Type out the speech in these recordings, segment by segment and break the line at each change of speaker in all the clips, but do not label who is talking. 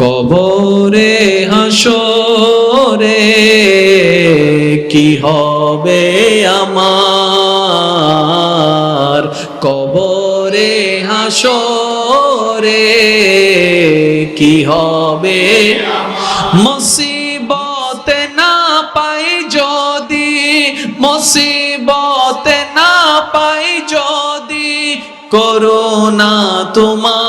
কবরে হাসরে কি হবে আমার, কবরে হাসরে কি হবে মুসিবতে না পাই যদি, মুসিবতে না পাই যদি করুণা তোমার,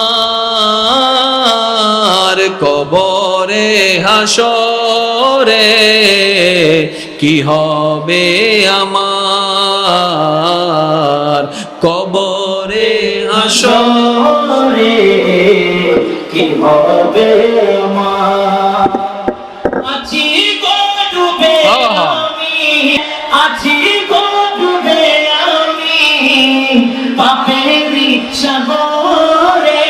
কবরে হাসরে কি হবে আমার, কবরে হাসরে
কি হবে আমার। আছি গো ডুবে আমি, আছি গো ডুবে আমি পাপের সাগরে,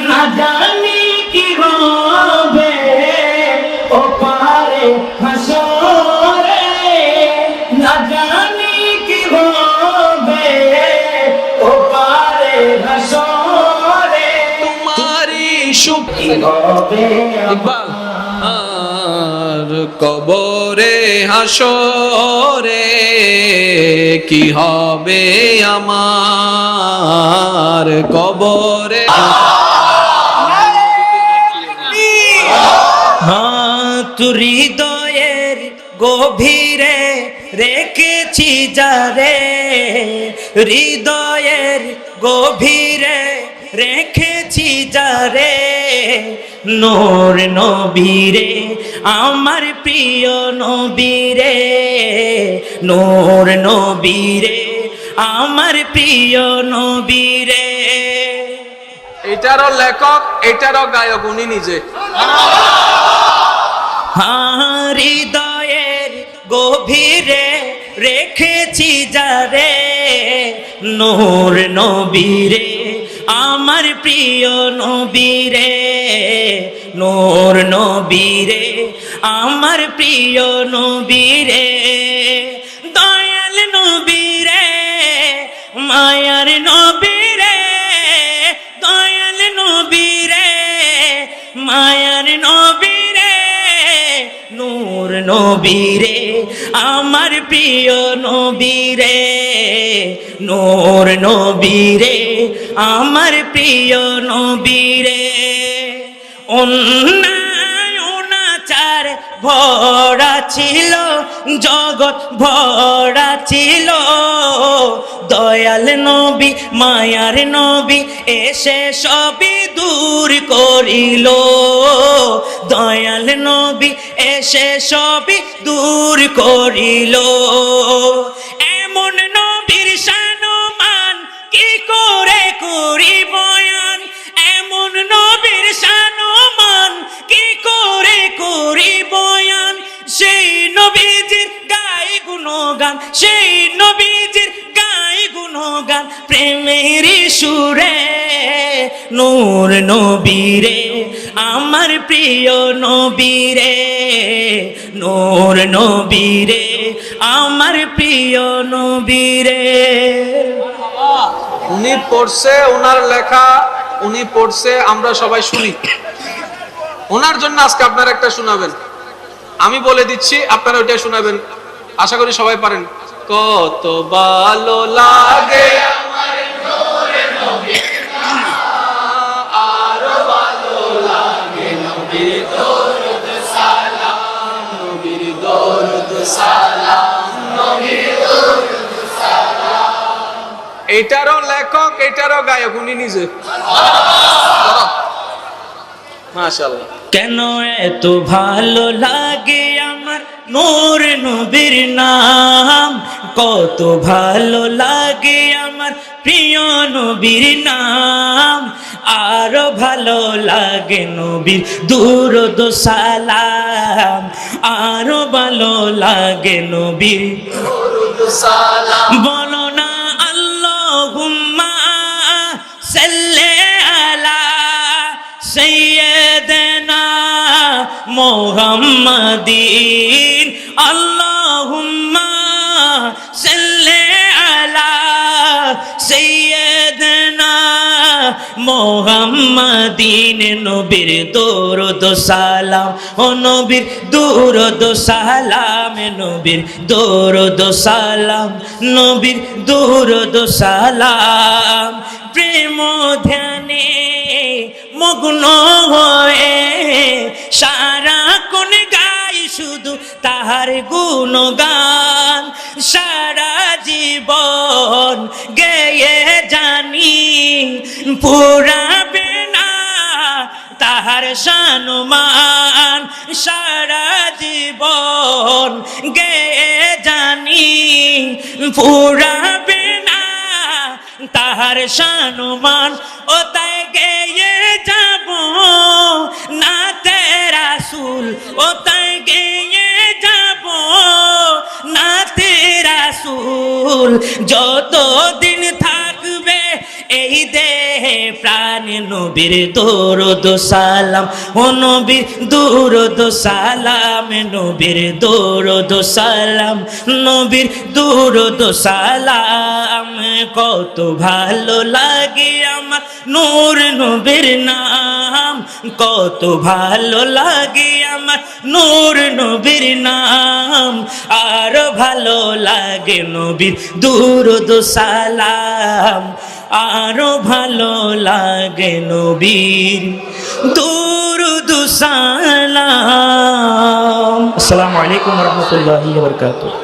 না জানি কি হবে ও পারে হাসরে, না জানি কি হবে ও পারে হাসরে,
তোমারি সুখ
কি হবে
ইকবাল আর কবরে হাসরে কি হবে আমার, কবরে
তোর হৃদয়ের গভীরে রেখেছি যারে, হৃদয়ের গভীরে রেখেছি যারে, নূর নবীরে আমার প্রিয় নবীরে, নূর নবীরে আমার প্রিয় নবীরে।
এটারও লেখক এটারও গায়ক উনি নিজে।
হৃদয়ের গভীরে রেখেছি যারে, নূর নবীরে আমার প্রিয় নবীরে, নূর নবীরে আমার প্রিয় নবীরে, দয়াল নবীরে মায়ার নবীরে, দয়াল নবীরে মায়ার নবীরে, নূর নবীরে আমার প্রিয় নবীরে, নূর নবীরে আমার প্রিয় নবীরে। অন্যায় অনাচার ভরা ছিল জগৎ ভরা ছিল, দয়াল নবী মায়ার নবী এসে সবই দূর করিল, দয়াল নবী এসে সবই দূর করিল। এমন নবীর শানমান কি করে করি বয়ান, এমন নবীর শানমান কি করে করি বয়ান, সেই নবীজির গাই গুণগান, সেই নবীজির গাই গুণগান প্রেমের সুরে, নূর নবীরে আমার প্রিয় নবীরে, নূর নবীরে আমার প্রিয় নবীরে।
উনি পড়ছে, ওনার লেখা উনি পড়ছে, আমরা সবাই শুনি। ওনার জন্য আজকে আপনারা একটা শোনাবেন, আমি বলে দিচ্ছি আপনারা ওইটা শোনাবেন, আশা করি সবাই পারেন। কত ভালো লাগে আমার নূরের নবী, আরো ভালো লাগে নবীর দরুদ সালাম, নবীর দরুদ সালাম, নবীর দরুদ সালাম। এটারও লেখক এটারও গায়ক উনি নিজে। মাশাআল্লাহ।
কেন এত ভালো লাগে আমার নূর নবীর নাম, কত ভালো লাগে আমার প্রিয় নবীর নাম, আরো ভালো লাগে নবীর দুরূদ সালাম, আরো ভালো লাগে নবীর দুরূদ সালাম। বলো না আল্লাহুম্মা সাল্লি আলা সাইয়্যিদিনা মুহাম্মাদিন, আল্লাহুম্মা সাল্লি আলা সাইয়্যিদিনা মোহাম্মদিন নবীর দরুদ সালাম ও নবীর দরুদ সালাম নবীর দরুদ সালাম নবীর দরুদ সালাম প্রেম ধ্যানে মগ্ন হয়ে সারাক্ষণ গাই শুধু তাহার গুণগান সারা জীবন গেয়ে জানি পুরাবে না তাহার সম্মান সারা জীবন গেয়ে জানি পুরাবে না তাহার সম্মান ও তাই গেয়ে যাব না তেরা সুল ও তাই গেয়ে যাব না তেরা সুল যতদিন থাকবে এই দেহে প্রাণ নবীর দরুদ সালাম ও নবীর দরুদ সালাম নবীর দরুদ সালাম নবীর দরুদ সালাম কত ভালো লাগে আমার নূর নবীর নাম কত ভালো লাগে আমার নূর নবীর নাম আর ভালো লাগে নবীর দরুদ সালাম আরো ভালো লাগে নবীর দরুদ সালাম। আসসালামু আলাইকুম ওয়া রাহমাতুল্লাহি ওয়া বারাকাতুহু।